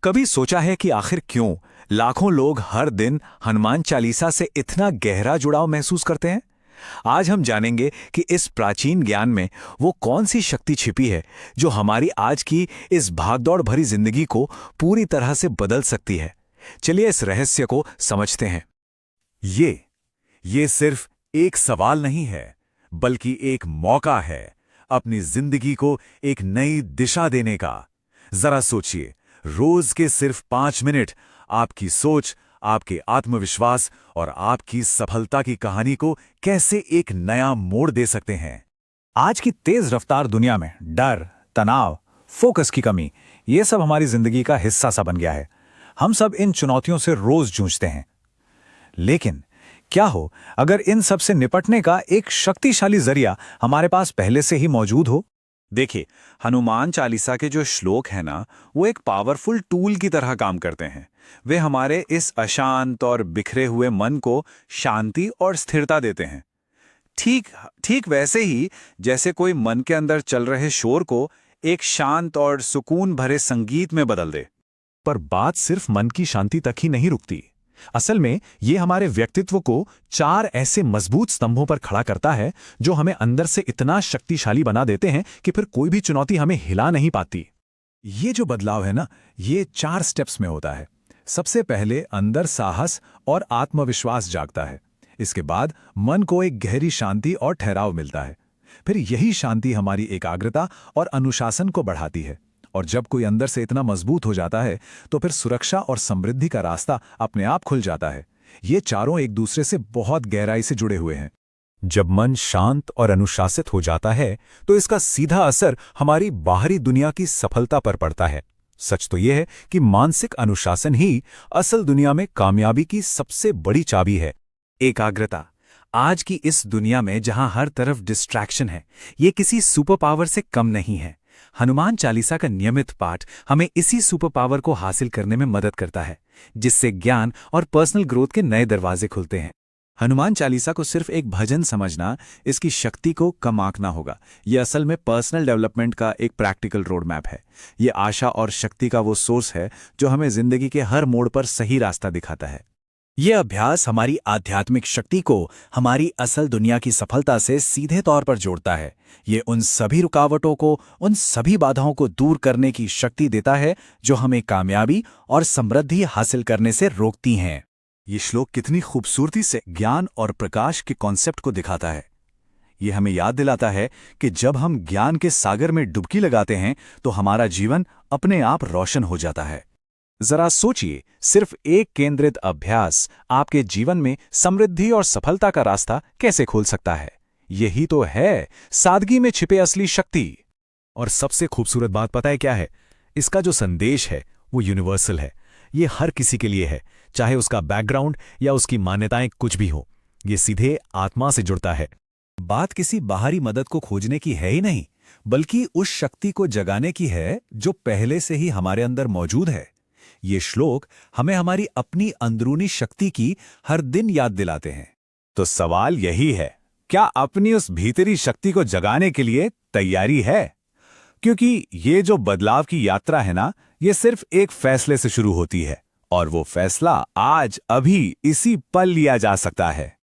कभी सोचा है कि आखिर क्यों लाखों लोग हर दिन हनुमान चालीसा से इतना गहरा जुड़ाव महसूस करते हैं? आज हम जानेंगे कि इस प्राचीन ज्ञान में वो कौन सी शक्ति छिपी है जो हमारी आज की इस भागदौड़ भरी जिंदगी को पूरी तरह से बदल सकती है। चलिए इस रहस्य को समझते हैं। ये सिर्फ एक सवाल नहीं है, बल्कि एक मौका है अपनी जिंदगी को एक नई दिशा देने का। जरा सोचिए, रोज के सिर्फ 5 मिनट आपकी सोच, आपके आत्मविश्वास और आपकी सफलता की कहानी को कैसे एक नया मोड़ दे सकते हैं। आज की तेज रफ्तार दुनिया में डर, तनाव, फोकस की कमी, ये सब हमारी जिंदगी का हिस्सा सा बन गया है। हम सब इन चुनौतियों से रोज जूझते हैं। लेकिन क्या हो अगर इन सब से निपटने का एक शक्तिशाली जरिया हमारे पास पहले से ही मौजूद हो? देखिए, हनुमान चालीसा के जो श्लोक है ना, वो एक पावरफुल टूल की तरह काम करते हैं। वे हमारे इस अशांत और बिखरे हुए मन को शांति और स्थिरता देते हैं। ठीक ठीक वैसे ही जैसे कोई मन के अंदर चल रहे शोर को एक शांत और सुकून भरे संगीत में बदल दे। पर बात सिर्फ मन की शांति तक ही नहीं रुकती। असल में ये हमारे व्यक्तित्व को 4 ऐसे मजबूत स्तंभों पर खड़ा करता है जो हमें अंदर से इतना शक्तिशाली बना देते हैं कि फिर कोई भी चुनौती हमें हिला नहीं पाती। ये जो बदलाव है ना, ये 4 स्टेप्स में होता है। सबसे पहले अंदर साहस और आत्मविश्वास जागता है। इसके बाद मन को एक गहरी शांति और ठहराव मिलता है। फिर यही शांति हमारी एकाग्रता और अनुशासन को बढ़ाती है। और जब कोई अंदर से इतना मजबूत हो जाता है तो फिर सुरक्षा और समृद्धि का रास्ता अपने आप खुल जाता है। ये चारों एक दूसरे से बहुत गहराई से जुड़े हुए हैं। जब मन शांत और अनुशासित हो जाता है तो इसका सीधा असर हमारी बाहरी दुनिया की सफलता पर पड़ता है। सच तो यह है कि मानसिक अनुशासन ही असल दुनिया में कामयाबी की सबसे बड़ी चाबी है। एकाग्रता आज की इस दुनिया में जहां हर तरफ डिस्ट्रैक्शन है, ये किसी सुपर पावर से कम नहीं है। हनुमान चालीसा का नियमित पाठ हमें इसी सुपर पावर को हासिल करने में मदद करता है, जिससे ज्ञान और पर्सनल ग्रोथ के नए दरवाजे खुलते हैं। हनुमान चालीसा को सिर्फ एक भजन समझना, इसकी शक्ति को कम आंकना होगा। यह असल में पर्सनल डेवलपमेंट का एक प्रैक्टिकल रोड मैप है। ये आशा और शक्ति का वो सोर्स है जो हमें जिंदगी के हर मोड़ पर सही रास्ता दिखाता है। ये अभ्यास हमारी आध्यात्मिक शक्ति को हमारी असल दुनिया की सफलता से सीधे तौर पर जोड़ता है। ये उन सभी रुकावटों को, उन सभी बाधाओं को दूर करने की शक्ति देता है जो हमें कामयाबी और समृद्धि हासिल करने से रोकती हैं। ये श्लोक कितनी खूबसूरती से ज्ञान और प्रकाश के कॉन्सेप्ट को दिखाता है। ये हमें याद दिलाता है कि जब हम ज्ञान के सागर में डुबकी लगाते हैं तो हमारा जीवन अपने आप रोशन हो जाता है। जरा सोचिए, सिर्फ एक केंद्रित अभ्यास आपके जीवन में समृद्धि और सफलता का रास्ता कैसे खोल सकता है। यही तो है सादगी में छिपे असली शक्ति। और सबसे खूबसूरत बात पता है क्या है? इसका जो संदेश है वो यूनिवर्सल है। ये हर किसी के लिए है, चाहे उसका बैकग्राउंड या उसकी मान्यताएं कुछ भी हो। ये सीधे आत्मा से जुड़ता है। बात किसी बाहरी मदद को खोजने की है ही नहीं, बल्कि उस शक्ति को जगाने की है जो पहले से ही हमारे अंदर मौजूद है। ये श्लोक हमें हमारी अपनी अंदरूनी शक्ति की हर दिन याद दिलाते हैं। तो सवाल यही है, क्या अपनी उस भीतरी शक्ति को जगाने के लिए तैयारी है? क्योंकि ये जो बदलाव की यात्रा है ना, ये सिर्फ एक फैसले से शुरू होती है, और वो फैसला आज अभी इसी पल लिया जा सकता है।